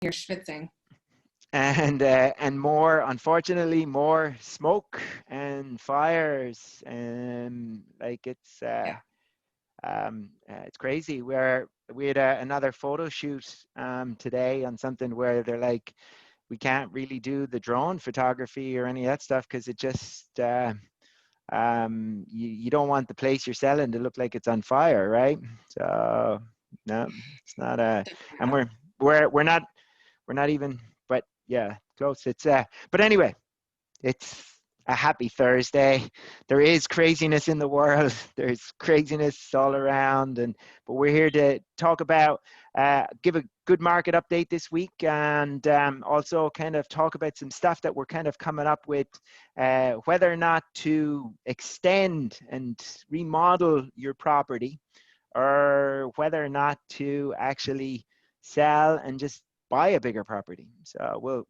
you're schwitzing. And more, unfortunately, more smoke and fires, and like it's crazy. We had another photo shoot today on something where they're like, we can't really do the drone photography or any of that stuff because it just you don't want the place you're selling to look like it's on fire, right? So no, it's not and we're not even, but yeah, close. It's but anyway, it's a happy Thursday. There is craziness in the world. There's craziness all around, but we're here to talk about, give a good market update this week, and also kind of talk about some stuff that we're kind of coming up with, whether or not to extend and remodel your property, or whether or not to actually sell and just buy a bigger property. So we'll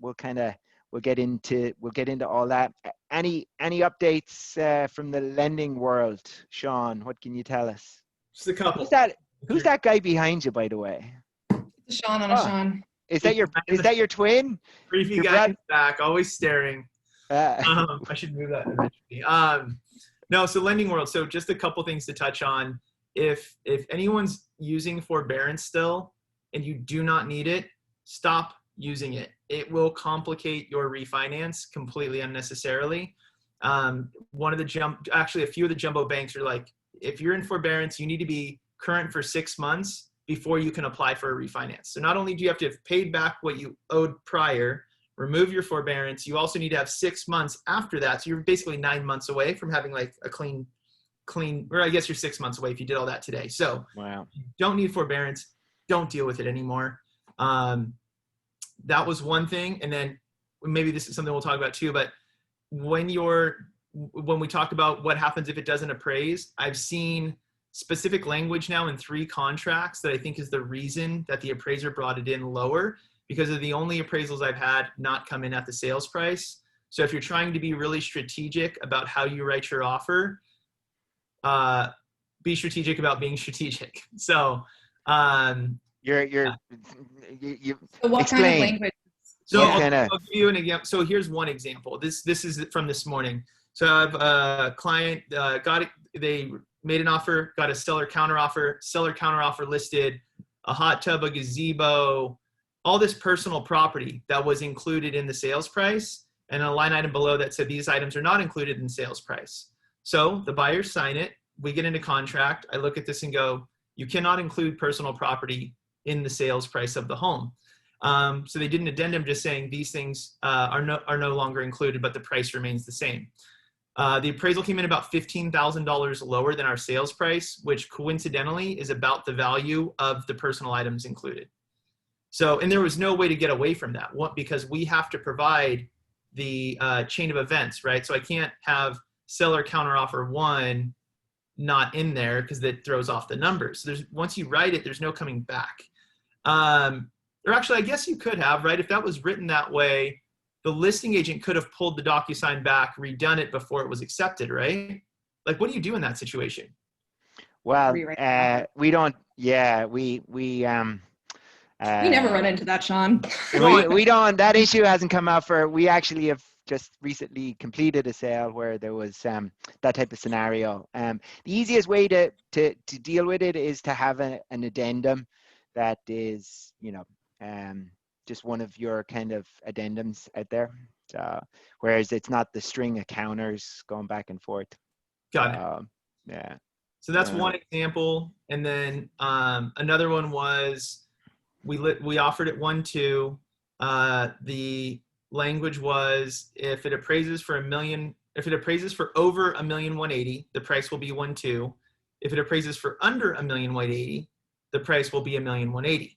get into all that. Any updates from the lending world, Sean? What can you tell us? Just a couple. Who's that guy behind you, by the way? It's a Sean on a Sean. Is that your twin? Creepy Your guy in the back, always staring. I should move that eventually. No, so lending world. So just a couple things to touch on. If anyone's using forbearance still and you do not need it, stop using it. It will complicate your refinance completely unnecessarily. Actually a few of the jumbo banks are like, if you're in forbearance, you need to be current for 6 months before you can apply for a refinance. So not only do you have to have paid back what you owed prior, remove your forbearance, you also need to have 6 months after that. So you're basically 9 months away from having like a clean, or I guess you're 6 months away if you did all that today. So wow. You don't need forbearance, don't deal with it anymore. That was one thing. And then maybe this is something we'll talk about too, but when we talked about what happens if it doesn't appraise, I've seen specific language now in 3 contracts that I think is the reason that the appraiser brought it in lower, because of the only appraisals I've had not come in at the sales price. So if you're trying to be really strategic about how you write your offer, be strategic about being strategic. So, you So what explain. kind of language? So Yeah. I'll give you an example. So here's one example. This is from this morning. So I have a client they made an offer, got a seller counteroffer. Seller counteroffer listed a hot tub, a gazebo, all this personal property that was included in the sales price, and a line item below that said these items are not included in the sales price. So the buyers sign it. We get into contract. I look at this and go, you cannot include personal property in the sales price of the home. So they did an addendum just saying these things are no longer included, but the price remains the same. The appraisal came in about $15,000 lower than our sales price, which coincidentally is about the value of the personal items included. So, and there was no way to get away from that because we have to provide the chain of events, right? So I can't have seller counteroffer 1 not in there because that throws off the numbers. Once you write it, there's no coming back. Or actually, I guess you could have, right? If that was written that way, the listing agent could have pulled the DocuSign back, redone it before it was accepted, right? Like, what do you do in that situation? Well, we don't. Yeah, we never run into that, Sean. we don't. That issue hasn't come up we actually have just recently completed a sale where there was that type of scenario. The easiest way to deal with it is to have an addendum that is, just one of your kind of addendums out there. Whereas it's not the string of counters going back and forth. Got it. Yeah. So that's one example. And then another one was we offered it 1.2. The language was if it appraises for over $1,180,000, the price will be 1.2. If it appraises for under $1,180,000, the price will be $1,180,000.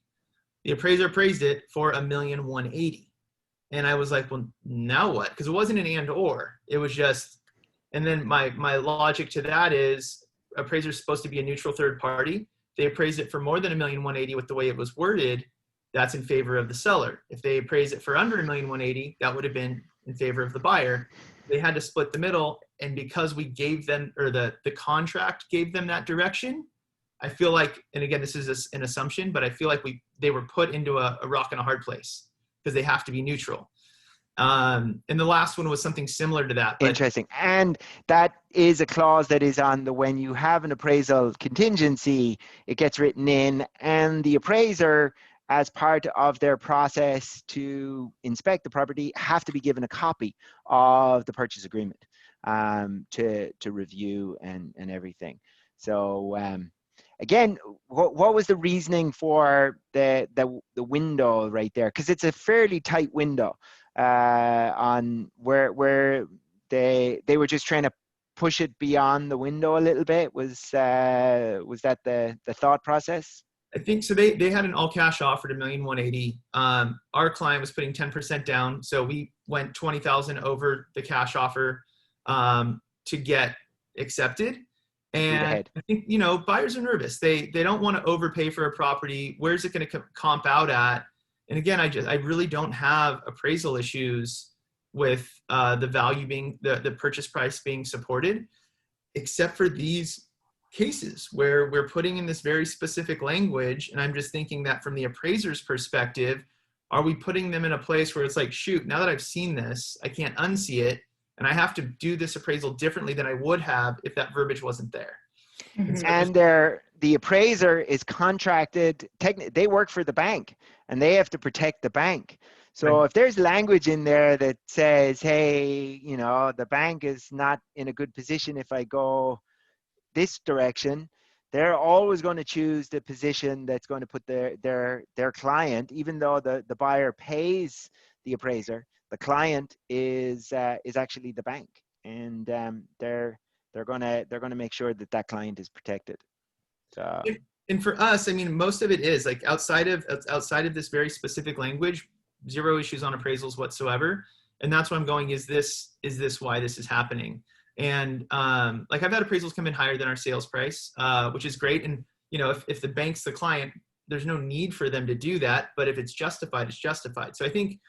The appraiser appraised it for $1,180,000. And I was like, well, now what? Because it wasn't an and or. It was just, and then my logic to that is appraiser is supposed to be a neutral third party. They appraised it for more than $1,180,000 with the way it was worded. That's in favor of the seller. If they appraise it for under $1,180,000, that would have been in favor of the buyer. They had to split the middle. And because we gave them, or the contract gave them that direction, I feel like, and again, this is an assumption, but I feel like they were put into a rock and a hard place because they have to be neutral. And the last one was something similar to that. But interesting. And that is a clause that is on the, when you have an appraisal contingency, it gets written in, and the appraiser, as part of their process to inspect the property, have to be given a copy of the purchase agreement to review and everything. So again, what was the reasoning for the window right there? Because it's a fairly tight window on where they were just trying to push it beyond the window a little bit. Was that the thought process? I think so. They had an all cash offer to $1,180,000. Our client was putting 10% down, so we went 20,000 over the cash offer to get accepted. And I think, you know, buyers are nervous. They don't want to overpay for a property. Where's it going to comp out at? And again, I really don't have appraisal issues with the value being the purchase price being supported, except for these cases where we're putting in this very specific language. And I'm just thinking that from the appraiser's perspective, are we putting them in a place where it's like, shoot, now that I've seen this, I can't unsee it, and I have to do this appraisal differently than I would have if that verbiage wasn't there. Mhm. And the appraiser is contracted, they work for the bank, and they have to protect the bank. So Right. if there's language in there that says, hey, you know, the bank is not in a good position if I go this direction, they're always going to choose the position that's going to put their client, even though the buyer pays the appraiser, the client is actually the bank, and they're going to make sure that that client is protected. So And for us, I mean, most of it is like outside of this very specific language, zero issues on appraisals whatsoever. And that's what I'm going, is this why this is happening? And like I've had appraisals come in higher than our sales price, which is great. And you know, if the bank's the client, there's no need for them to do that. But if it's justified, it's justified. So I think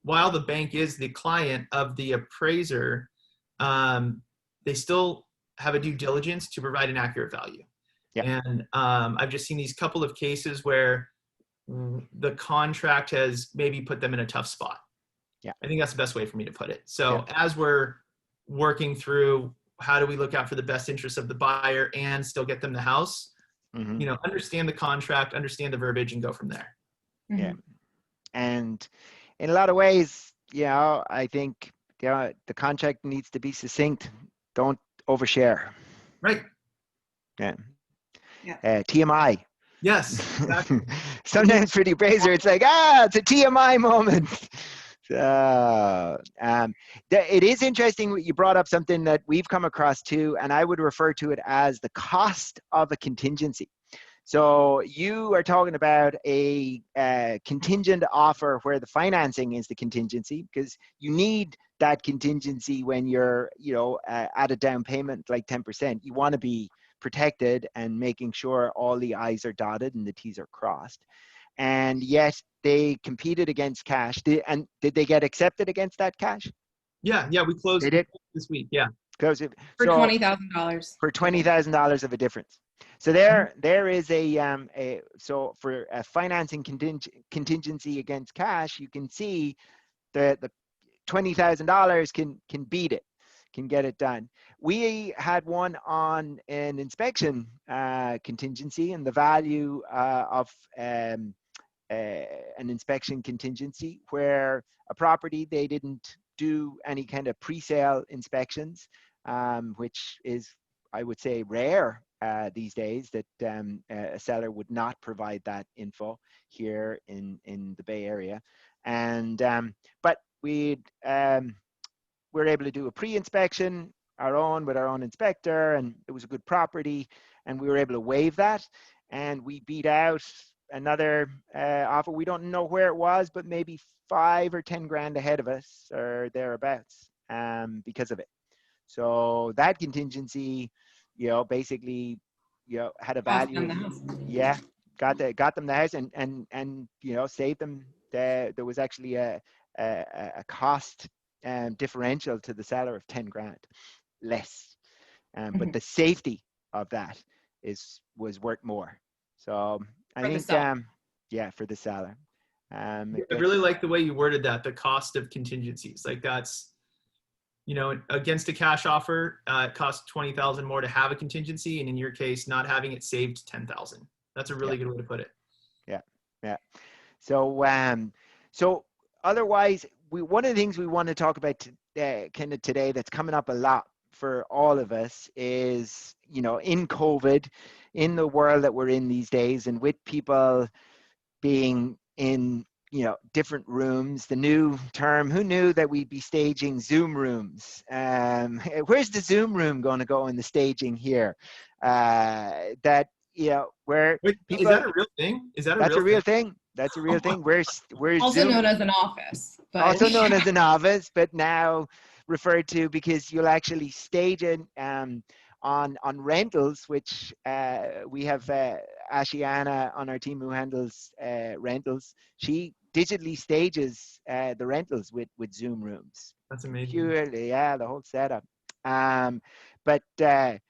while the bank is the client of the appraiser, they still have a due diligence to provide an accurate value. Yeah. And I've just seen these couple of cases where the contract has maybe put them in a tough spot. Yeah. I think that's the best way for me to put it. So as we're working through how do we look out for the best interests of the buyer and still get them the house, you know, understand the contract, understand the verbiage, and go from there. Yeah. And in a lot of ways, you know, I think the contract needs to be succinct. Don't overshare. Right. Yeah. Yeah. TMI. Yes. Exactly. Sometimes for the appraiser, it's like, it's a TMI moment. It is interesting. You brought up something that we've come across too, and I would refer to it as the cost of a contingency. So you are talking about a contingent offer where the financing is the contingency, because you need that contingency when you're, you know, at a down payment like 10%. You want to be protected and making sure all the I's are dotted and the T's are crossed. And yet they competed against cash. Did they get accepted against that cash? Yeah. We closed this week. Yeah. For $20,000. For $20,000 of a difference. So there is so for a financing contingency against cash, you can see the $20,000 can beat it, can get it done. We had one on an inspection contingency, and the value of an inspection contingency where a property, they didn't do any kind of pre-sale inspections, which is, I would say, rare these days, that a seller would not provide that info here in the Bay Area. And but we're able to do a pre-inspection with our own inspector, and it was a good property, and we were able to waive that, and we beat out another offer. We don't know where it was, but maybe 5 or 10 grand ahead of us or thereabouts, because of it. So that contingency, you know, basically, you know, had a value. Yeah, got them the house, and you know, saved them. There was actually a cost differential to the seller of 10 grand less, but the safety of that was worth more. So I think yeah, for the seller. I It really gets, like the way you worded that, the cost of contingencies. Like that's, you know, against a cash offer, it costs 20,000 more to have a contingency, and in your case, not having it saved 10,000. That's a really good way to put it. yeah, yeah. So, so otherwise, one of the things we want to talk about kind of today that's coming up a lot for all of us is, you know, in COVID, in the world that we're in these days, and with people being in, you know, different rooms, the new term, who knew that we'd be staging Zoom rooms? Where's the Zoom room going to go in the staging here? That, you know, where Wait, people, is that a real thing? Is that a that's real a real thing? thing. That's a real thing. We're Also Zoom, known as an office, but also known as an office, but now referred to because you'll actually stage it on rentals, which we have Ashiana on our team who handles rentals. She digitally stages the rentals with Zoom rooms. That's amazing. Purely, yeah, the whole setup. But the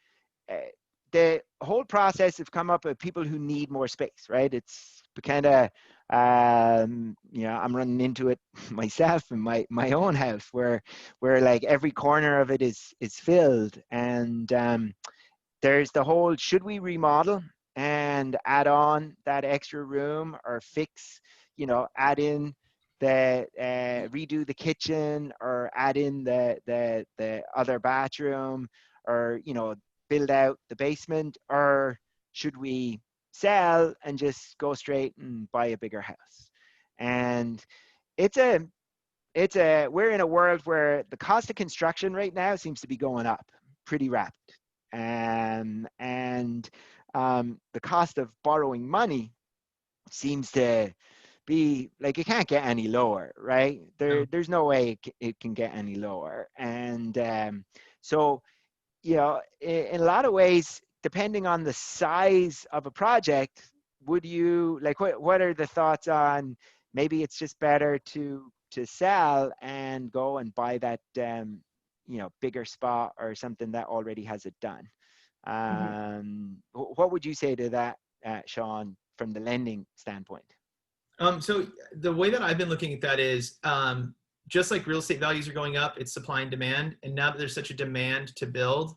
whole process have come up with people who need more space, right? It's kind of, you know, I'm running into it myself in my own house where like every corner of it is filled, and there's the whole, should we remodel and add on that extra room, or fix, you know, add in the redo the kitchen, or add in the other bathroom, or, you know, build out the basement, or should we sell and just go straight and buy a bigger house? And it's a we're in a world where the cost of construction right now seems to be going up pretty rapid. And the cost of borrowing money seems to be like, it can't get any lower, right? There's no way it can get any lower. And so, you know, in a lot of ways, depending on the size of a project, would you like, what are the thoughts on, maybe it's just better to sell and go and buy that you know, bigger spot or something that already has it done? What would you say to that, Sean, from the lending standpoint? So the way that I've been looking at that is, just like real estate values are going up, it's supply and demand. And now that there's such a demand to build,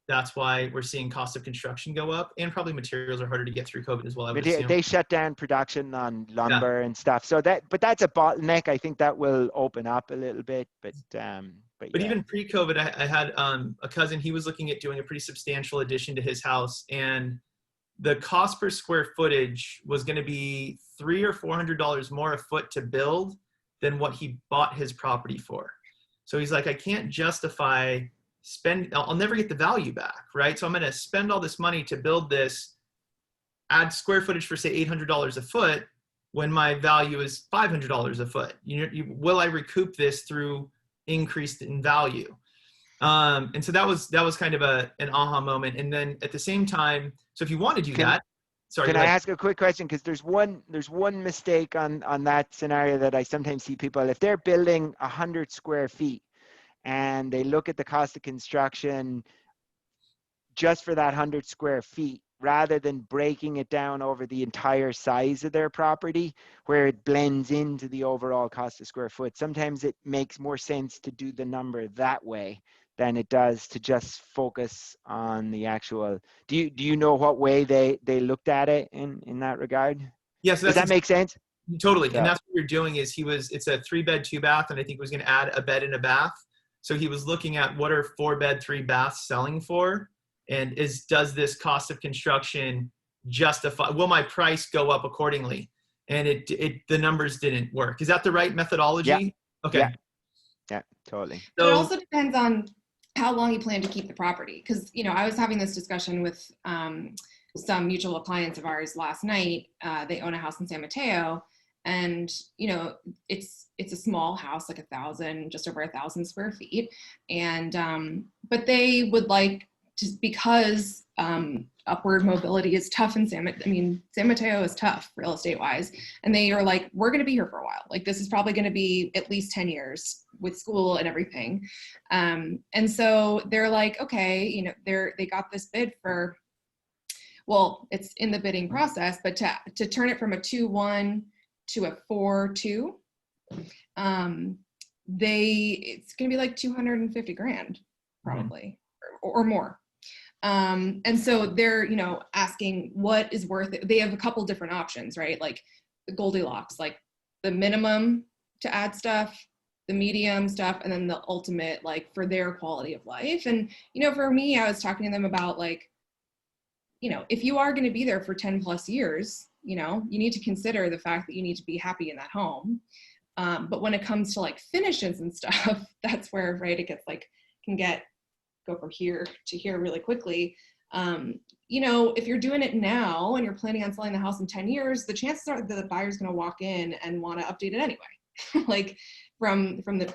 that's why we're seeing cost of construction go up, and probably materials are harder to get through COVID as well, I would assume. They shut down production on lumber and stuff. So but that's a bottleneck. I think that will open up a little bit, but yeah. Even pre-COVID, I had a cousin, he was looking at doing a pretty substantial addition to his house, and the cost per square footage was going to be $300 or $400 more a foot to build than what he bought his property for. So he's like, I can't justify I'll never get the value back, right? So I'm going to spend all this money to build this, add square footage for say $800 a foot when my value is $500 a foot. Will I recoup this through increased in value? And so that was kind of an aha moment. And then at the same time, so if you want to do that, sorry. Can I ask a quick question? Because there's one mistake on that scenario that I sometimes see people, if they're building 100 square feet and they look at the cost of construction just for that 100 square feet, rather than breaking it down over the entire size of their property where it blends into the overall cost of square foot. Sometimes it makes more sense to do the number that way than it does to just focus on the actual. Do you know what way they looked at it in that regard? Yeah, so does that make sense? Totally. Yeah. And that's what you're doing is it's a 3-bed, 2-bath, and I think he was going to add a bed and a bath. So he was looking at what are 4-bed, 3-baths selling for, and does this cost of construction justify, will my price go up accordingly? And the numbers didn't work. Is that the right methodology? Yeah. Okay. Yeah, totally. So it also depends on how long you plan to keep the property. Because, you know, I was having this discussion with some mutual clients of ours last night. They own a house in San Mateo, and, you know, it's a small house, like just over 1,000 square feet. And, but they would like to, because upward mobility is tough in San Mateo is tough real estate wise. And they are like, we're going to be here for a while. Like, this is probably going to be at least 10 years with school and everything. And so they're like, okay, you know, they got this bid for well, it's in the bidding process, but to turn it from a 2-1 to a 4-2, it's going to be like 250 grand probably, or more. And so they're, you know, asking what is worth it. They have a couple different options, right? Like the Goldilocks, like the minimum to add stuff, the medium stuff, and then the ultimate, like for their quality of life. And, you know, for me, I was talking to them about like, you know, if you are going to be there for 10 plus years, you know, you need to consider the fact that you need to be happy in that home. But when it comes to like finishes and stuff, that's where, right, it gets like, go from here to here really quickly. You know, if you're doing it now and you're planning on selling the house in 10 years, the chances are that the buyer's going to walk in and want to update it anyway. Like from the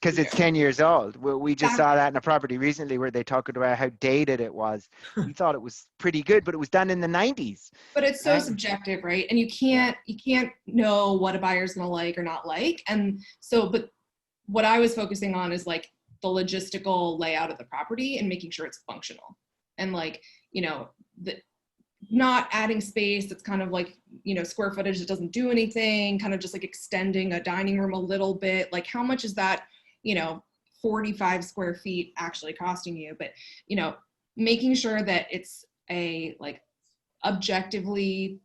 because it's 10 years old. We just saw that in a property recently where they talked about how dated it was. We thought it was pretty good, but it was done in the 90s. But it's so subjective, right? And you can't know what a buyer's going to like or not like. And so, but what I was focusing on is like the logistical layout of the property and making sure it's functional, and like, you know, not adding space that's kind of like, you know, square footage that doesn't do anything, kind of just like extending a dining room a little bit. Like how much is that, you know, 45 square feet actually costing you? But, you know, making sure that it's a like objectively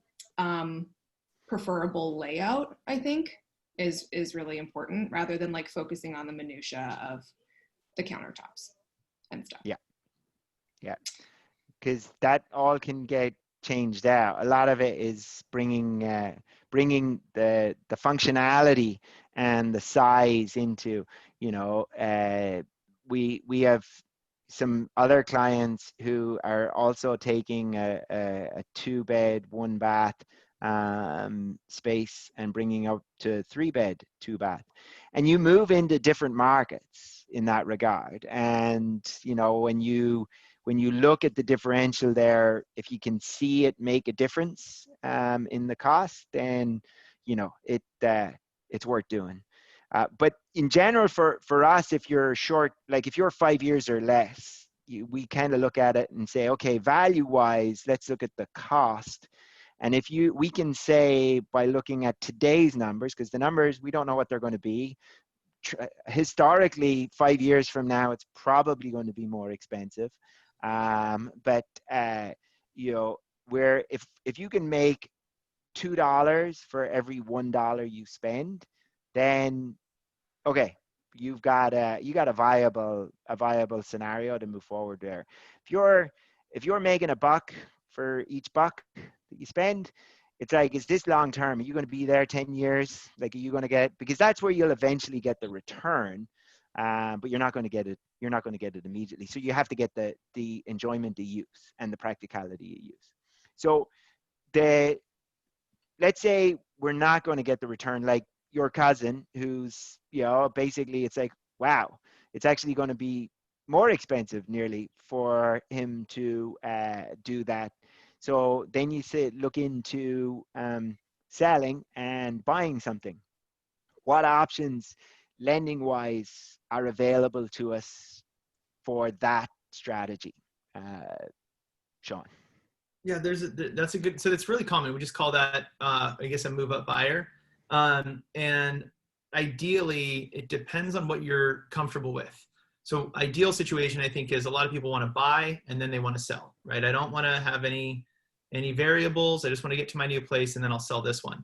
preferable layout, I think is really important, rather than like focusing on the minutia of the countertops and stuff. Yeah, because that all can get changed out. A lot of it is bringing the functionality and the size into, you know, we have some other clients who are also taking a 2-bed 1-bath space and bringing up to 3-bed 2-bath, and you move into different markets in that regard. And you know, when you look at the differential there, if you can see it make a difference in the cost, then you know it's worth doing. But in general, for us, if you're short, like if you're 5 years or less, we kind of look at it and say, okay, value wise, let's look at the cost. And if we can say by looking at today's numbers, because the numbers, we don't know what they're going to be. Historically, 5 years from now, it's probably going to be more expensive. But you know, where if you can make $2 for every $1 you spend, then okay, you got a viable scenario to move forward there. If you're making a buck for each buck that you spend, it's like, is this long term? Are you going to be there 10 years? Like, are you going to get, because that's where you'll eventually get the return, but you're not going to get it. You're not going to get it immediately. So you have to get the enjoyment of use and the practicality of use. So let's say we're not going to get the return, like your cousin, who's, you know, basically it's like, wow, it's actually going to be more expensive nearly for him to do that. So then you look into selling and buying something. What options, lending wise, are available to us for that strategy, Sean? Yeah, that's a good, so it's really common. We just call that, I guess, a move up buyer. And ideally, it depends on what you're comfortable with. So ideal situation, I think, is a lot of people want to buy and then they want to sell, right? I don't want to have any variables. I just want to get to my new place and then I'll sell this one.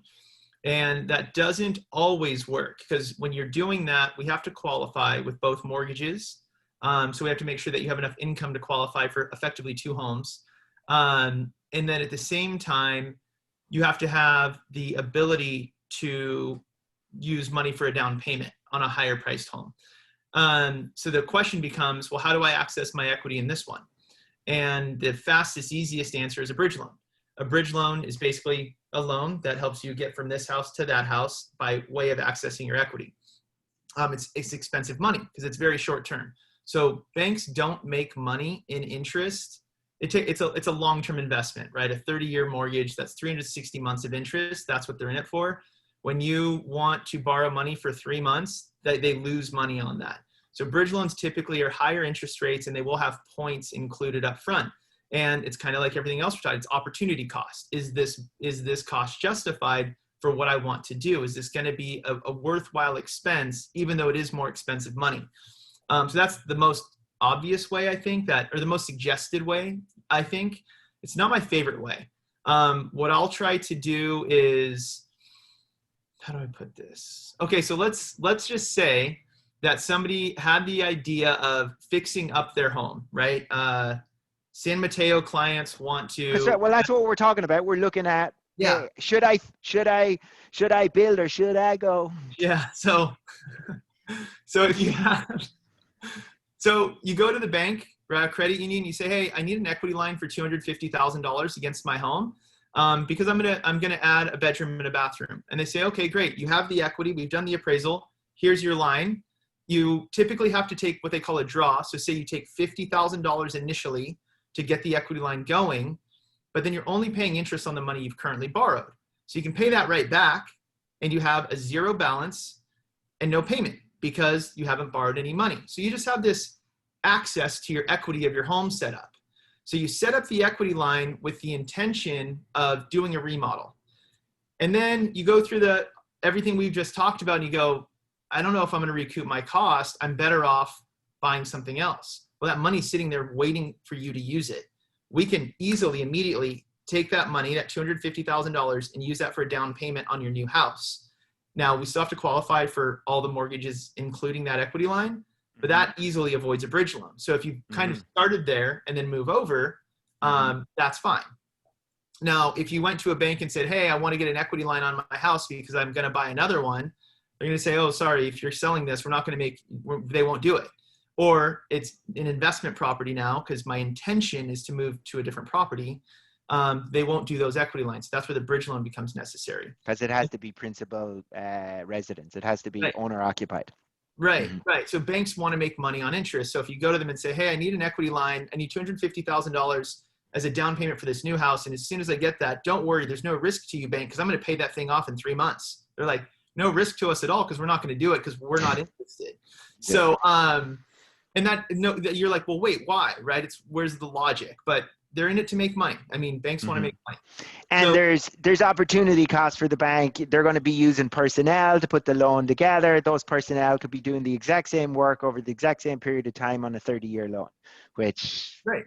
And that doesn't always work, because when you're doing that, we have to qualify with both mortgages. So we have to make sure that you have enough income to qualify for effectively 2 homes. And then at the same time, you have to have the ability to use money for a down payment on a higher priced home. So the question becomes, well, how do I access my equity in this one? And the fastest, easiest answer is a bridge loan. A bridge loan is basically a loan that helps you get from this house to that house by way of accessing your equity. It's expensive money because it's very short term. So banks don't make money in interest. It's a long-term investment, right? A 30-year mortgage, that's 360 months of interest. That's what they're in it for. When you want to borrow money for 3 months, they lose money on that. So bridge loans typically are higher interest rates and they will have points included up front. And it's kind of like everything else we're talking, it's opportunity cost. Is this cost justified for what I want to do? Is this going to be a worthwhile expense, even though it is more expensive money? So that's the most obvious way, I think, or the most suggested way, I think. It's not my favorite way. What I'll try to do is, how do I put this? Okay, so let's just say that somebody had the idea of fixing up their home, right? San Mateo clients want to. Well, that's what we're talking about. We're looking at, Yeah. hey, should I build or should I go? Yeah. So if you have, so you go to the bank, credit union, you say, hey, I need an equity line for $250,000 against my home. Because I'm gonna add a bedroom and a bathroom. And they say, okay, great. You have the equity. We've done the appraisal. Here's your line. You typically have to take what they call a draw. So say you take $50,000 initially to get the equity line going, but then you're only paying interest on the money you've currently borrowed. So you can pay that right back and you have a zero balance and no payment because you haven't borrowed any money. So you just have this access to your equity of your home set up. So you set up the equity line with the intention of doing a remodel. And then you go through everything we've just talked about and you go, I don't know if I'm going to recoup my cost. I'm better off buying something else. Well, that money's sitting there waiting for you to use it. We can easily, immediately take that money, that $250,000, and use that for a down payment on your new house. Now, we still have to qualify for all the mortgages, including that equity line, but that easily avoids a bridge loan. So if you kind of started there and then move over, that's fine. Now, if you went to a bank and said, hey, I want to get an equity line on my house because I'm going to buy another one, they're going to say, oh, sorry, if you're selling this, they won't do it. Or it's an investment property now because my intention is to move to a different property. They won't do those equity lines. That's where the bridge loan becomes necessary. Because it has to be principal residence. It has to be owner occupied. Right. So banks want to make money on interest. So if you go to them and say, hey, I need an equity line, I need $250,000 as a down payment for this new house. And as soon as I get that, don't worry, there's no risk to you, bank, because I'm going to pay that thing off in 3 months. They're like, no risk to us at all because we're not going to do it because we're not interested. So, and you're like, well, wait, why? Right? Where's the logic? But they're in it to make money. I mean, banks want to make money. And so, there's opportunity costs for the bank. They're going to be using personnel to put the loan together. Those personnel could be doing the exact same work over the exact same period of time on a 30-year loan, which, right.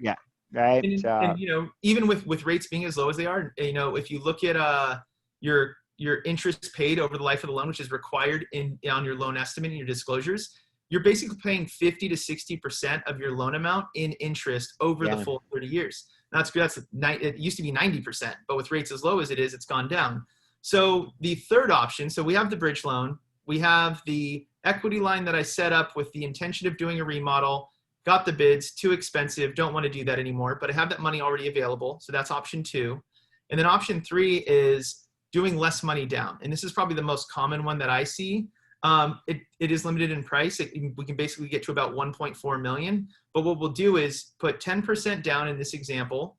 And even with rates being as low as they are, if you look at your interest paid over the life of the loan, which is required on your loan estimate and your disclosures, you're basically paying 50 to 60% of your loan amount in interest over the full 30 years. That's good. It used to be 90%, but with rates as low as it is, it's gone down. So the third option, so we have the bridge loan, we have the equity line that I set up with the intention of doing a remodel, got the bids, too expensive, don't want to do that anymore, but I have that money already available. So that's option 2. And then option 3 is doing less money down. And this is probably the most common one that I see. It is limited in price. We can basically get to about 1.4 million. But what we'll do is put 10% down in this example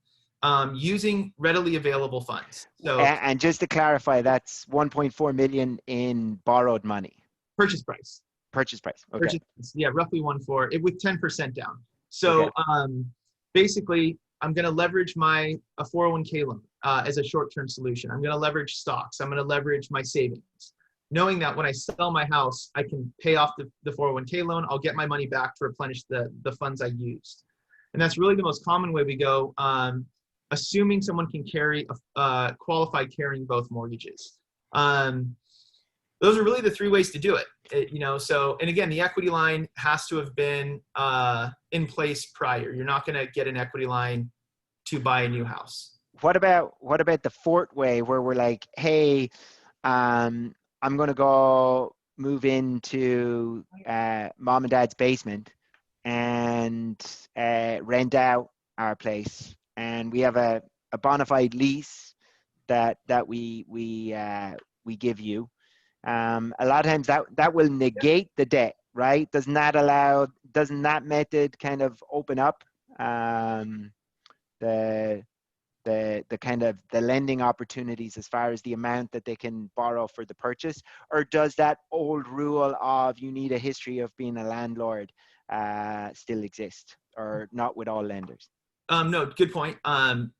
using readily available funds. So, and just to clarify, that's 1.4 million in borrowed money. Purchase price. Okay. Purchase price, yeah, roughly 1.4 with 10% down. So basically, I'm going to leverage a 401k loan as a short-term solution. I'm going to leverage stocks. I'm going to leverage my savings, knowing that when I sell my house, I can pay off the 401k loan. I'll get my money back to replenish the funds I used. And that's really the most common way we go, assuming someone can qualify carrying both mortgages. Those are really the 3 ways to do it. So, and again, the equity line has to have been in place prior. You're not going to get an equity line to buy a new house. What about the fourth way where we're like, hey, I'm going to go move into mom and dad's basement and rent out our place, and we have a bona fide lease that we give you. A lot of times that will negate the debt, right? Doesn't that method kind of open up the kind of the lending opportunities as far as the amount that they can borrow for the purchase? Or does that old rule of you need a history of being a landlord still exist, or not with all lenders? No, good point.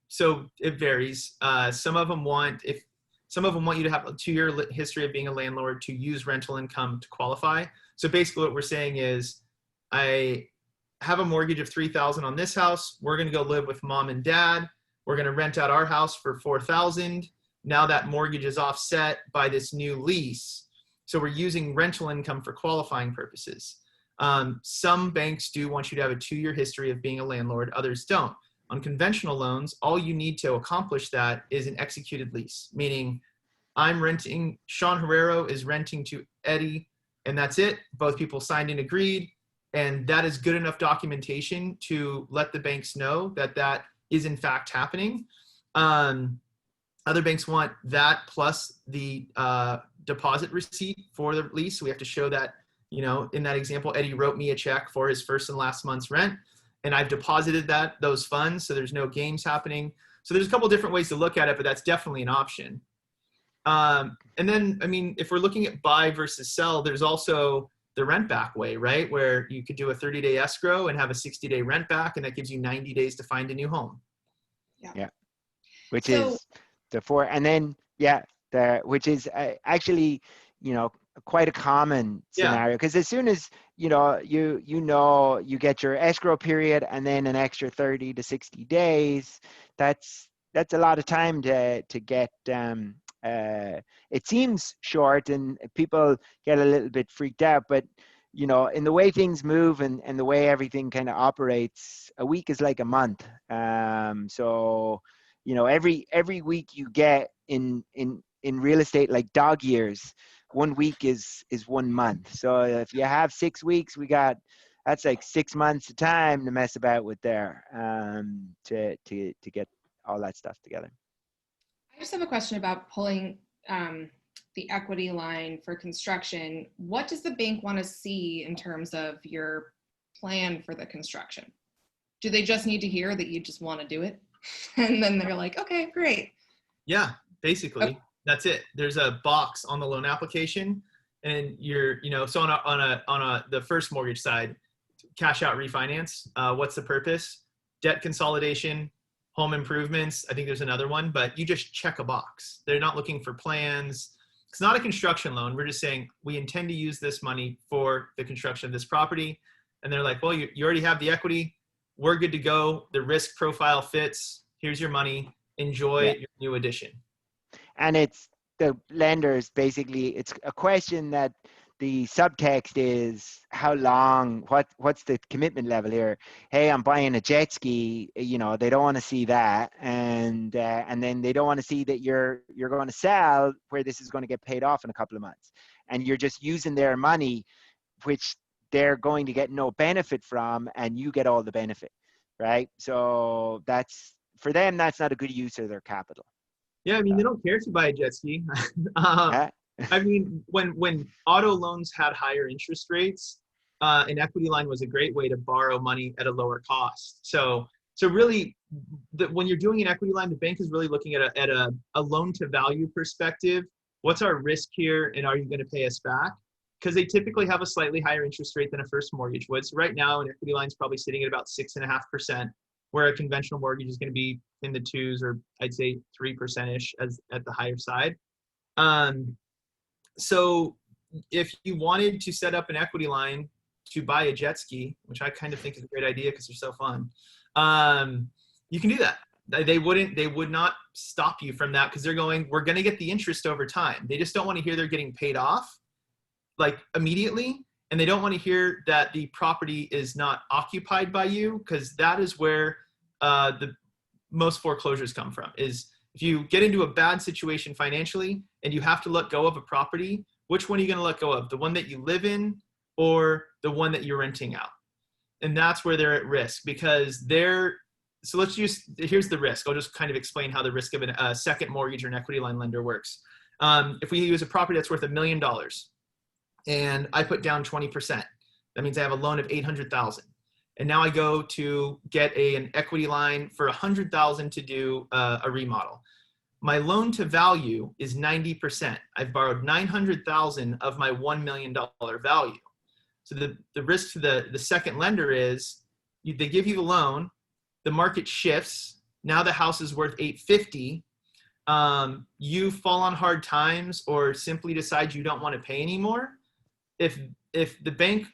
So it varies. Some of them want you to have a 2-year history of being a landlord to use rental income to qualify. So basically what we're saying is, I have a mortgage of $3,000 on this house. We're going to go live with mom and dad. We're going to rent out our house for $4,000. Now that mortgage is offset by this new lease. So we're using rental income for qualifying purposes. Some banks do want you to have a 2-year history of being a landlord. Others don't. On conventional loans, all you need to accomplish that is an executed lease, meaning Sean Herrero is renting to Eddie, and that's it. Both people signed and agreed. And that is good enough documentation to let the banks know that that is in fact happening. Other banks want that plus the deposit receipt for the lease. So we have to show that, in that example, Eddie wrote me a check for his first and last month's rent, and I've deposited those funds, so there's no games happening. So there's a couple different ways to look at it, but that's definitely an option. And then, if we're looking at buy versus sell, there's also the rent back way, right? Where you could do a 30-day escrow and have a 60-day rent back, and that gives you 90 days to find a new home. Yeah. Which is the 4, and then, which is actually, quite a common scenario, because as soon as, you get your escrow period and then an extra 30 to 60 days, that's a lot of time to get, it seems short and people get a little bit freaked out, but in the way things move and the way everything kind of operates, a week is like a month. So every week you get in real estate, like dog years, 1 week is 1 month. So if you have 6 weeks, that's like 6 months of time to mess about with there, to get all that stuff together. I just have a question about pulling the equity line for construction. What does the bank want to see in terms of your plan for the construction? Do they just need to hear that you just want to do it? And then they're like, okay, great. Yeah, basically, that's it. There's a box on the loan application, and so on the first mortgage side, cash out refinance. What's the purpose? Debt consolidation, home improvements. I think there's another one, but you just check a box. They're not looking for plans. It's not a construction loan. We're just saying we intend to use this money for the construction of this property. And they're like, well, you already have the equity. We're good to go. The risk profile fits. Here's your money. Enjoy your new addition. And it's the lenders, basically, it's a question that the subtext is how long, what's the commitment level here? Hey, I'm buying a jet ski, they don't want to see that. And then they don't want to see that you're going to sell where this is going to get paid off in a couple of months. And you're just using their money, which they're going to get no benefit from, and you get all the benefit, right? So for them, that's not a good use of their capital. Yeah, they don't care if you buy a jet ski. When auto loans had higher interest rates, an equity line was a great way to borrow money at a lower cost. So really, when you're doing an equity line, the bank is really looking at a loan to value perspective. What's our risk here, and are you going to pay us back? Because they typically have a slightly higher interest rate than a first mortgage would. So right now, an equity line is probably sitting at about 6.5%, where a conventional mortgage is going to be in the 2s, or I'd say 3%-ish as at the higher side. So if you wanted to set up an equity line to buy a jet ski, which I kind of think is a great idea because they're so fun, you can do that. They would not stop you from that, because we're going to get the interest over time. They just don't want to hear they're getting paid off like immediately. And they don't want to hear that the property is not occupied by you, because that is where the most foreclosures come from. Is if you get into a bad situation financially and you have to let go of a property, which one are you going to let go of? The one that you live in or the one that you're renting out? And that's where they're at risk, because here's the risk. I'll just kind of explain how the risk of a second mortgage or an equity line lender works. If we use a property that's worth $1 million and I put down 20%, that means I have a loan of $800,000. And now I go to get an equity line for $100,000 to do a remodel. My loan to value is 90%. I've borrowed $900,000 of my $1 million value. So the risk to the second lender is they give you the loan, the market shifts. Now the house is worth 850. You fall on hard times or simply decide you don't want to pay anymore. If the bank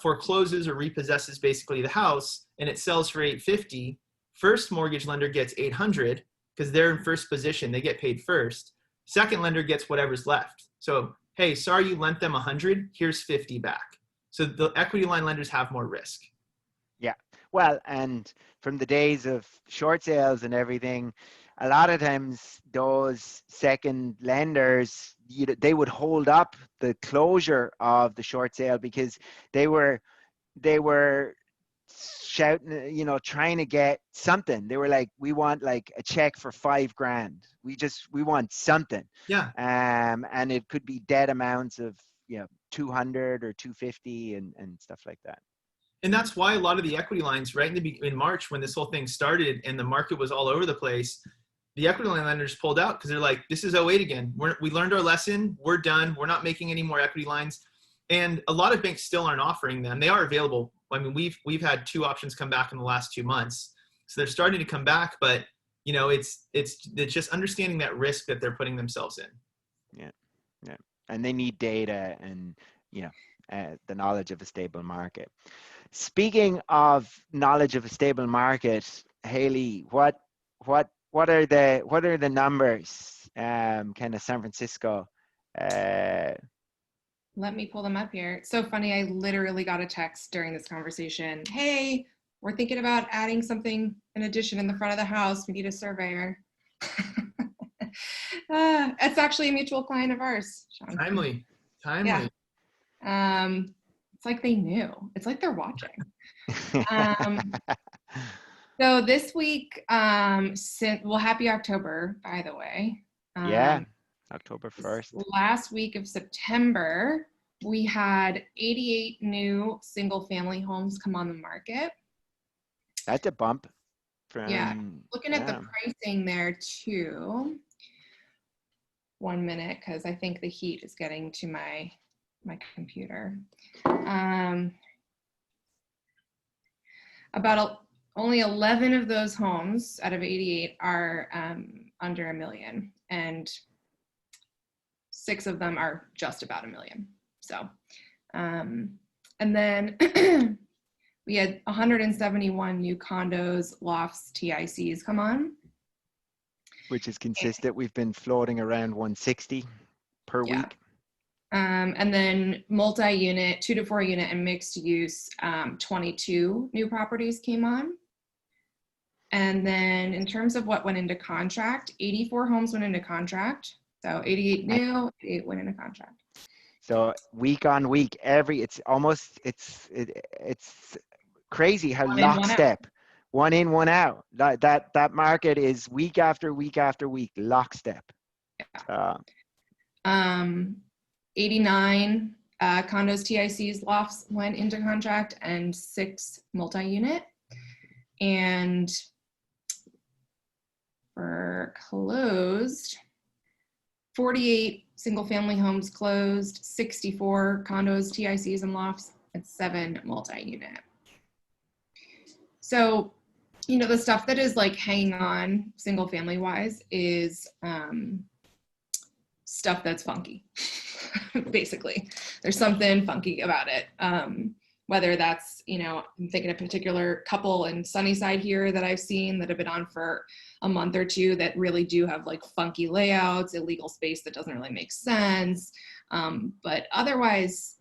forecloses or repossesses basically the house and it sells for 850, first mortgage lender gets 800 because they're in first position. They get paid first. Second lender gets whatever's left. So, hey, sorry you lent them 100. Here's 50 back. So the equity line lenders have more risk. Yeah. Well, and from the days of short sales and everything, a lot of times those second lenders, they would hold up the closure of the short sale because they were shouting, trying to get something. They were like, we want like a check for $5,000. We want something. Yeah. And it could be dead amounts of, 200 or 250 and stuff like that. And that's why a lot of the equity lines right in March, when this whole thing started and the market was all over the place, the equity line lenders pulled out because they're like, this is 08 again. We learned our lesson. We're done. We're not making any more equity lines. And a lot of banks still aren't offering them. They are available. I mean, we've had 2 options come back in the last 2 months. So they're starting to come back, but it's just understanding that risk that they're putting themselves in. Yeah. Yeah. And they need data and, the knowledge of a stable market. Speaking of knowledge of a stable market, Haley, what are the numbers, kind of San Francisco? Let me pull them up here. It's so funny. I literally got a text during this conversation. Hey, we're thinking about adding something, an addition in the front of the house. We need a surveyor. It's actually a mutual client of ours, Sean. Timely. Yeah. It's like they knew. It's like they're watching. So this week, happy October, by the way. Yeah, October 1st. Last week of September, we had 88 new single family homes come on the market. That's a bump. Looking at the pricing there too. 1 minute, because I think the heat is getting to my computer. Only 11 of those homes out of 88 are under $1 million, and 6 of them are just about $1 million. So, and then we had 171 new condos, lofts, TICs come on. Which is consistent. We've been floating around 160 per week. And then multi-unit, 2 to 4 unit and mixed use, 22 new properties came on. And then in terms of what went into contract, 84 homes went into contract. So 88 new, 88 went into contract. So week on week, it's crazy how lockstep, one in, one out. That market is week after week after week, lockstep. 89 condos, TICs, lofts went into contract, and 6 multi-unit. And for closed, 48 single family homes closed, 64 condos, TICs, and lofts, and 7 multi-unit. So, the stuff that is like hanging on single family wise is stuff that's funky. Basically, there's something funky about it. Whether that's, I'm thinking a particular couple in Sunnyside here that I've seen that have been on for a month or 2 that really do have like funky layouts, illegal space that doesn't really make sense. But otherwise,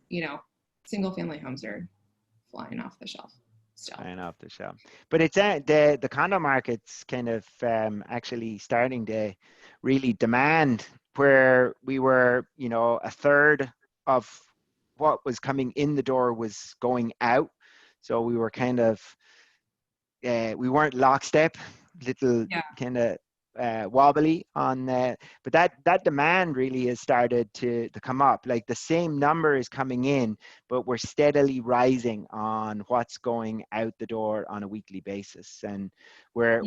single family homes are flying off the shelf. Flying off the shelf. But it's the condo market's kind of actually starting to really demand, where we were, a third of what was coming in the door was going out. So we were kind of, we weren't lockstep, kind of wobbly on, but that demand really has started to come up. Like the same number is coming in, but we're steadily rising on what's going out the door on a weekly basis. And we're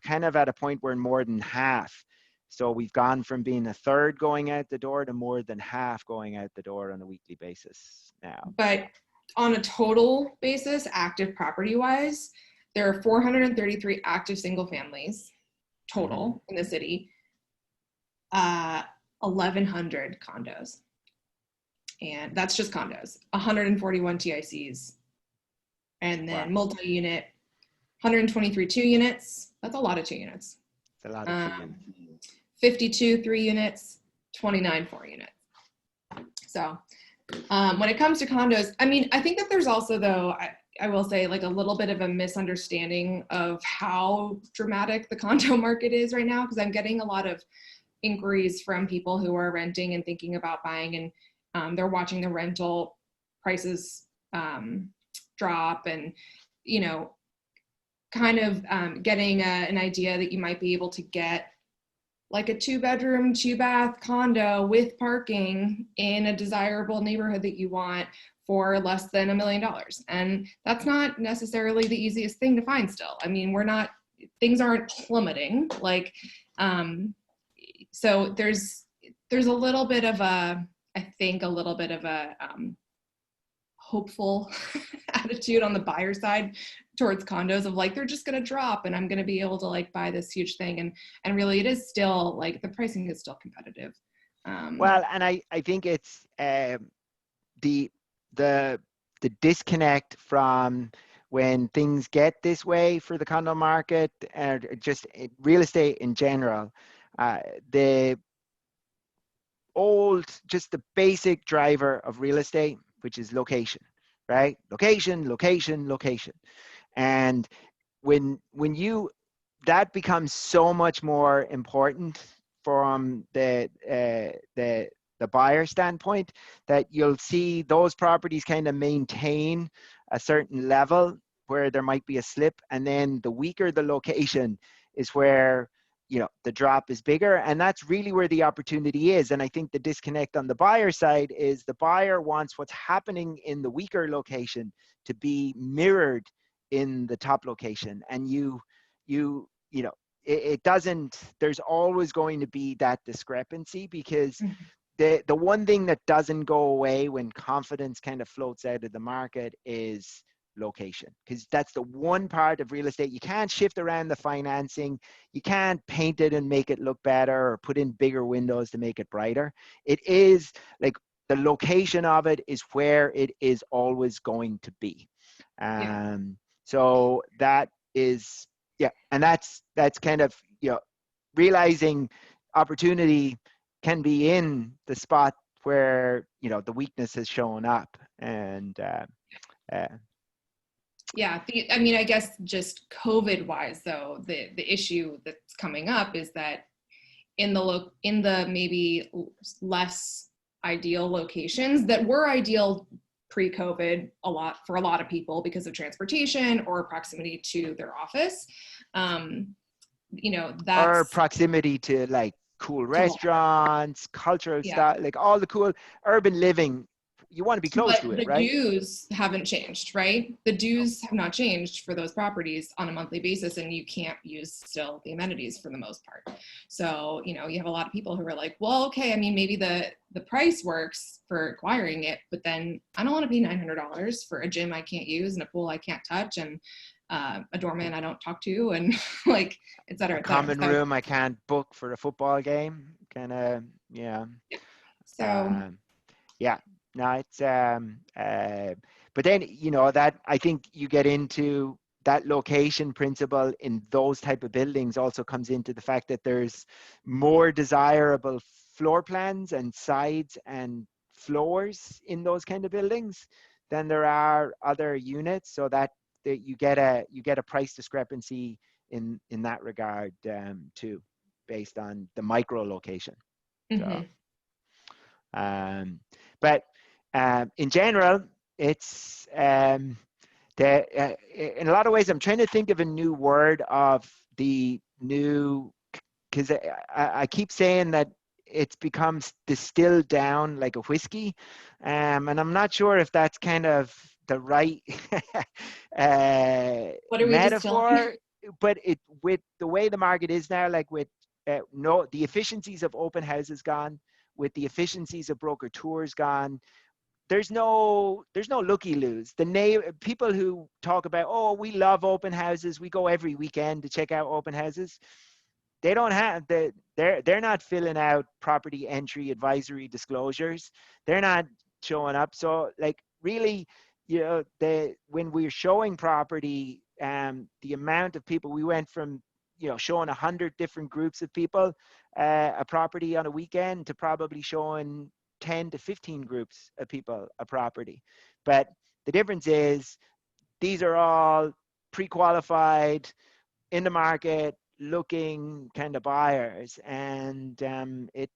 kind of at a point where more than half. So we've gone from being a third going out the door to more than half going out the door on a weekly basis now. But on a total basis, active property wise, there are 433 active single families total in the city, 1,100 condos. And that's just condos, 141 TICs. And then multi-unit, 123 2 units. That's a lot of 2 units. It's a lot of 2 units. 52 3 units, 29 4 units. So when it comes to condos, I mean, I think that there's also, though, I will say, like, a little bit of a misunderstanding of how dramatic the condo market is right now, because I'm getting a lot of inquiries from people who are renting and thinking about buying, and they're watching the rental prices drop, and, you know, kind of getting an idea that you might be able to get like a 2-bedroom, 2-bath condo with parking in a desirable neighborhood that you want for less than $1 million. And that's not necessarily the easiest thing to find still. I mean, things aren't plummeting. Like, so there's a little bit of a hopeful attitude on the buyer side towards condos of, like, they're just going to drop and I'm going to be able to, like, buy this huge thing. And really it is still, like, the pricing is still competitive. Well, and I think it's the disconnect from when things get this way for the condo market, and just real estate in general, the basic driver of real estate, which is location, right? Location. And when that becomes so much more important from the buyer standpoint, that you'll see those properties kind of maintain a certain level where there might be a slip, and then the weaker the location is where, you know, the drop is bigger. And that's really where the opportunity is. And I think the disconnect on the buyer side is the buyer wants what's happening in the weaker location to be mirrored in the top location. And you know, it doesn't, there's always going to be that discrepancy, because the one thing that doesn't go away when confidence kind of floats out of the market is location, because that's the one part of real estate you can't shift around. The financing, you can't paint it and make it look better or put in bigger windows to make it brighter. It is like the location of it is where it is always going to be. So that is, and that's kind of, you know, realizing opportunity can be in the spot where, you know, the weakness has shown up. And I mean, I guess just COVID wise, though, the issue that's coming up is that in the maybe less ideal locations that were ideal pre-COVID for a lot of people because of transportation or proximity to their office, you know, that's, or proximity to, like, cool restaurants, cultural stuff, like all the cool urban living. You want to be close to it, right? The dues haven't changed, right? The dues have not changed for those properties on a monthly basis, and you can't use still the amenities for the most part. So, you know, you have a lot of people who are like, well, okay, I mean, maybe the price works for acquiring it, but then I don't want to pay $900 for a gym I can't use and a pool I can't touch and a doorman I don't talk to, and like, et cetera. Common room I can't book for a football game, kind of, So no, it's but then, you know, that I think you get into that location principle in those type of buildings also comes into the fact that there's more desirable floor plans and sides and floors in those kind of buildings than there are other units, so that you get a price discrepancy in that regard too, based on the micro location. So, but in general, it's in a lot of ways, I'm trying to think of a new word of the new, because I keep saying that it's become distilled down like a whiskey, and I'm not sure if that's kind of the right metaphor. But with the way the market is now, like with the efficiencies of open houses gone, with the efficiencies of broker tours gone, there's no looky loos. People who talk about, oh, we love open houses, we go every weekend to check out open houses. They don't have they're not filling out property entry advisory disclosures. They're not showing up. So like really, when we're showing property, the amount of people, we went from showing 100 different groups of people a property on a weekend to probably showing 10 to 15 groups of people a property. But the difference is these are all pre-qualified, in the market, looking kind of buyers. And it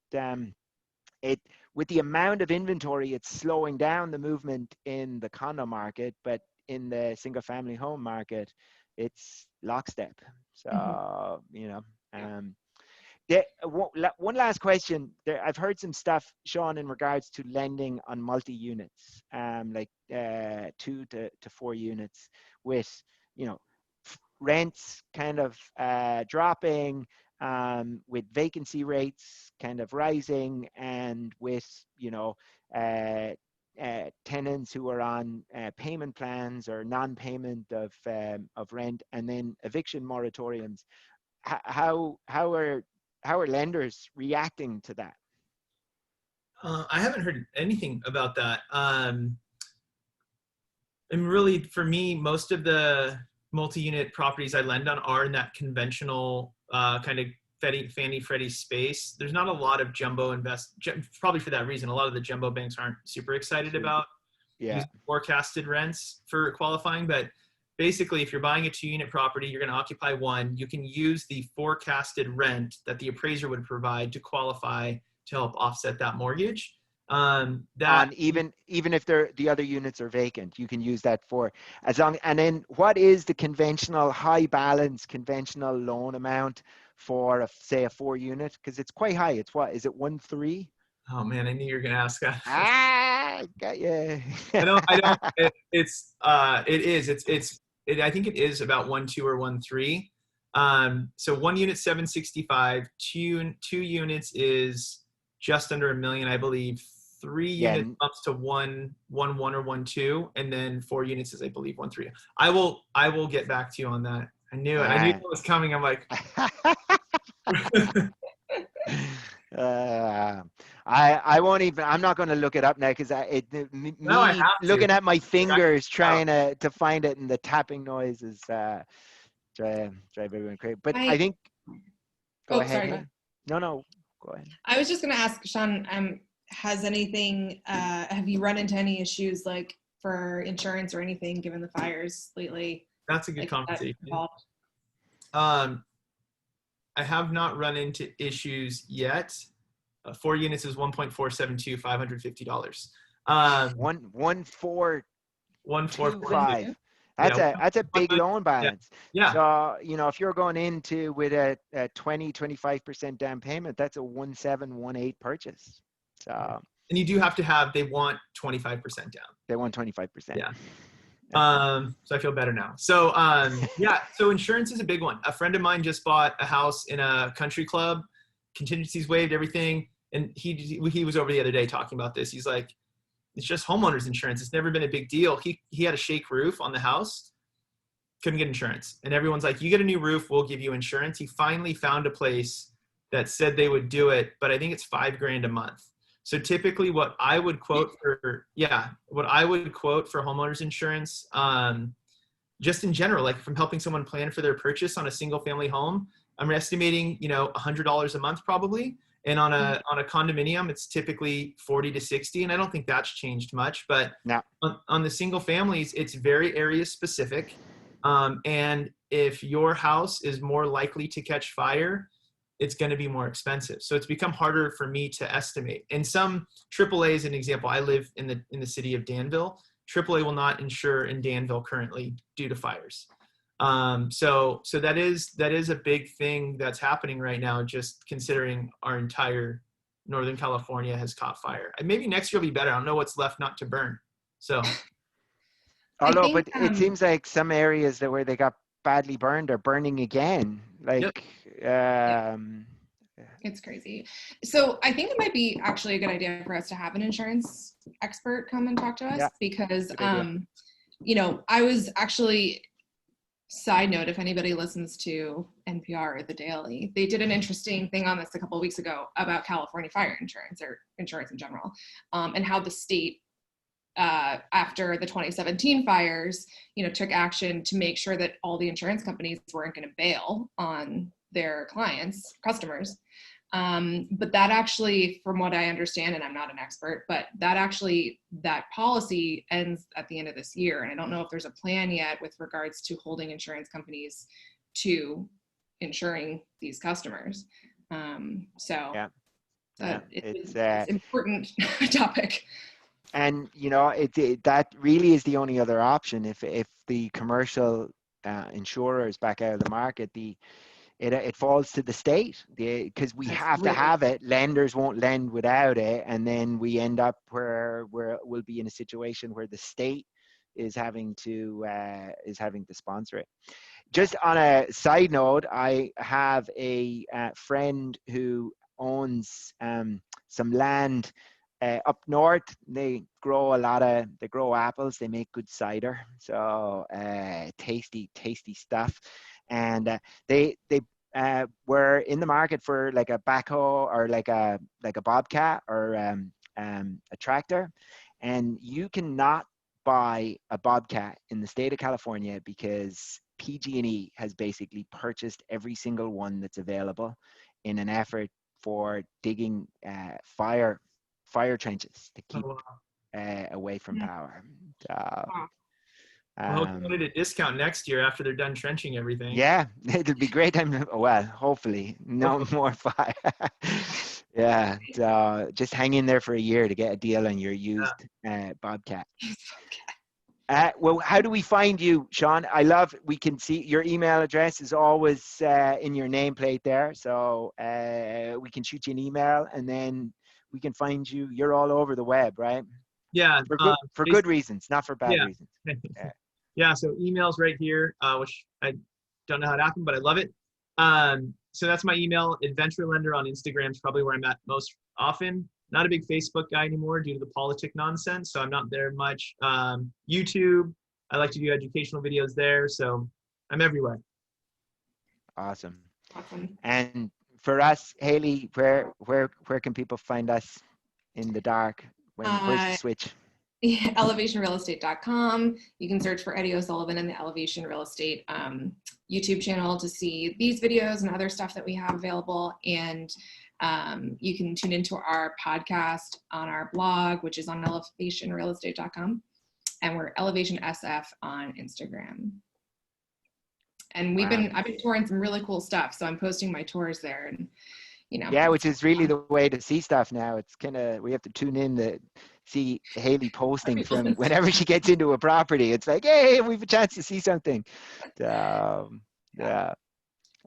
with the amount of inventory, it's slowing down the movement in the condo market, but in the single family home market, it's lockstep. So, one last question. I've heard some stuff, Sean, in regards to lending on multi-units, like 2 to 4 units with, rents kind of dropping, with vacancy rates kind of rising, and with, tenants who are on payment plans or non-payment of rent, and then eviction moratoriums. How are lenders reacting to that? I haven't heard anything about that. And really, for me, most of the multi-unit properties I lend on are in that conventional kind of Fannie Freddie space. There's not a lot of probably for that reason. A lot of the jumbo banks aren't super excited about using forecasted rents for qualifying. But basically, if you're buying a 2-unit property, you're going to occupy 1. You can use the forecasted rent that the appraiser would provide to qualify to help offset that mortgage. Even if the other units are vacant, you can use that for as long. And then, what is the conventional high balance conventional loan amount for say a 4-unit? Because it's quite high. It's what is it, 1.3? Oh man, I knew you were gonna ask that. Got you. I don't. It is. I think it is about 1.2 or 1.3. So 1 unit 765. Two units is just under $1 million, I believe. 3 units ups to 1.1 or 1.2, and then 4 units is, I believe, 1.3. I will get back to you on that. I knew it. I knew it was coming. I'm like. I won't even. I'm not going to look it up now because looking at my fingers trying to find it, and the tapping noise is drive everyone crazy. But I think. Go ahead. Sorry. No, go ahead. I was just going to ask Sean. Has anything? Have you run into any issues like for insurance or anything given the fires lately? That's a good conversation. I have not run into issues yet. 4 units is 1.472, $550. 1.425. That's a big loan balance. Yeah. So if you're going into with a 20-25% down payment, that's a 1.718 purchase. So. And you do have to have. They want 25% down. They want 25%. Yeah. So I feel better now. So so insurance is a big one. A friend of mine just bought a house in a country club, contingencies waived, everything. And he was over the other day talking about this. He's like, it's just homeowners insurance. It's never been a big deal. He had a shake roof on the house, couldn't get insurance. And everyone's like, you get a new roof, we'll give you insurance. He finally found a place that said they would do it, but I think it's $5,000 a month. So typically what I would quote for homeowners insurance, just in general, like from helping someone plan for their purchase on a single family home, I'm estimating, $100 a month probably. And on a condominium, it's typically 40 to 60. And I don't think that's changed much, but on the single families, it's very area specific. And if your house is more likely to catch fire, it's going to be more expensive. So it's become harder for me to estimate. And some AAA is an example. I live in the city of Danville. AAA will not insure in Danville currently due to fires. So that is a big thing that's happening right now, just considering our entire Northern California has caught fire. And maybe next year will be better. I don't know what's left not to burn. So. It seems like some areas where they got badly burned are burning again. Like, It's crazy. So I think it might be actually a good idea for us to have an insurance expert come and talk to us Yeah, because, good idea. you know, I was actually, side note, if anybody listens to NPR or The Daily, they did an interesting thing on this a couple of weeks ago about California fire insurance or insurance in general, and how the state, after the 2017 fires, you know, took action to make sure that all the insurance companies weren't going to bail on their customers. But that actually, from what I understand, and I'm not an expert, but that policy ends at the end of this year. And I don't know if there's a plan yet with regards to holding insurance companies to insuring these customers. So Yeah. it's It's important topic. and you know that really is the only other option if the commercial insurers back out of the market. It falls to the state because we That's have to really, have it. Lenders won't lend without it, and then we end up where we'll be in a situation where the state is having to sponsor it. Just on a side note, I have a friend who owns some land up north. They grow apples. They make good cider, so tasty stuff. And they were in the market for like a backhoe or like a bobcat or a tractor, and you cannot buy a bobcat in the state of California because PG&E has basically purchased every single one that's available in an effort for digging fire trenches to keep Oh, wow. away from Yeah. power. Wow. I hope you wanted a discount next year after they're done trenching everything. Yeah, it'll be great time. Well, hopefully, no more fire. Yeah, so just hang in there for a year to get a deal on your used Bobcat. Well, how do we find you, Sean? We can see your email address is always in your nameplate there. So we can shoot you an email and then we can find you. You're all over the web, right? Yeah. For good reasons, not for bad Yeah. reasons. Yeah. Yeah. So email's right here, which I don't know how it happened, but I love it. So that's my email. Adventure Lender on Instagram is probably where I'm at most often. Not a big Facebook guy anymore due to the politic nonsense, so I'm not there much. YouTube, I like to do educational videos there, so I'm everywhere. Awesome. Awesome. And for us, Haley, where can people find us in the dark? Where's the switch? Elevationrealestate.com. You can search for Eddie O'Sullivan in the Elevation Real Estate YouTube channel to see these videos and other stuff that we have available. And you can tune into our podcast on our blog, which is on elevationrealestate.com. And we're Elevation SF on Instagram. And I've been touring some really cool stuff. So I'm posting my tours there, and yeah, which is really the way to see stuff now. It's we have to tune in to see Haley posting from whenever she gets into a property. It's like, hey, we have a chance to see something. Yeah,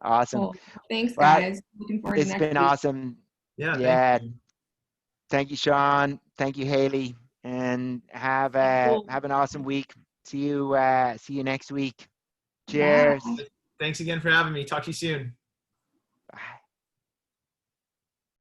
awesome. Cool. Thanks, guys. Looking forward to next week. It's been awesome. Yeah. Thank you, Sean. Thank you, Haley, and have an awesome week. See you next week. Cheers. Thanks again for having me. Talk to you soon.